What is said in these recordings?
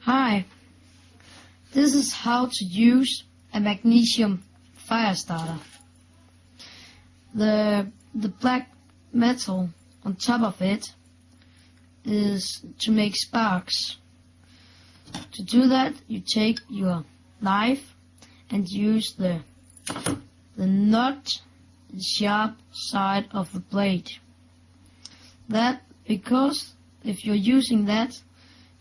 Hi, this is how to use a magnesium fire starter. The black metal on top of it is to make sparks. To do that, you take your knife and use the not sharp side of the blade. That because if you're using that,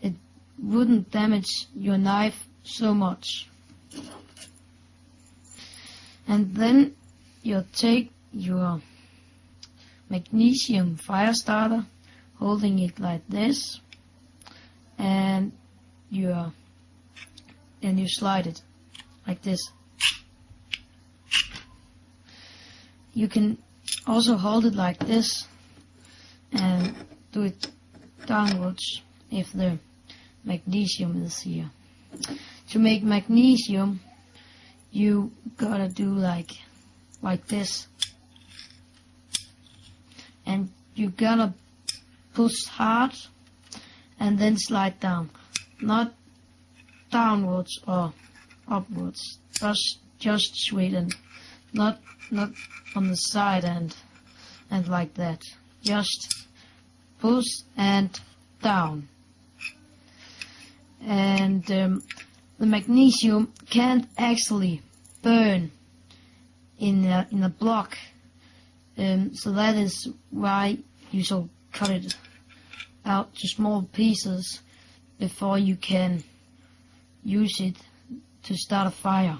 it wouldn't damage your knife so much. And then you take your magnesium fire starter, holding it like this, and you slide it like this. You can also hold it like this and do it downwards if the magnesium is here. To make magnesium, you gotta do like this, and you gotta push hard and then slide down, not downwards or upwards, just straight, and not on the side and like that. Just push and down. And the magnesium can't actually burn in a block, so that is why you should cut it out to small pieces before you can use it to start a fire.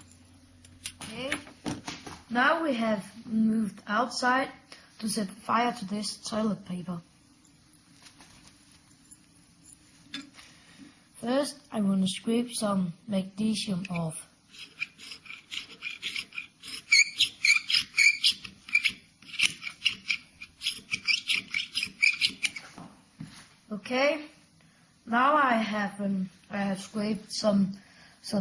Okay, now we have moved outside to set fire to this toilet paper. First, I want to scrape some magnesium off. Okay, now I have scraped some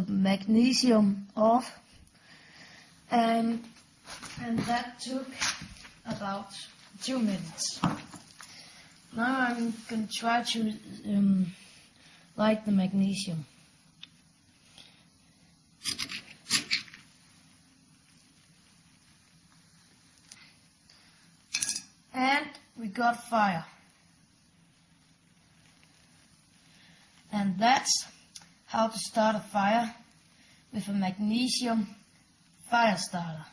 magnesium off, and that took about 2 minutes. Now I'm going to try to light the magnesium. And we got fire. And that's how to start a fire with a magnesium fire starter.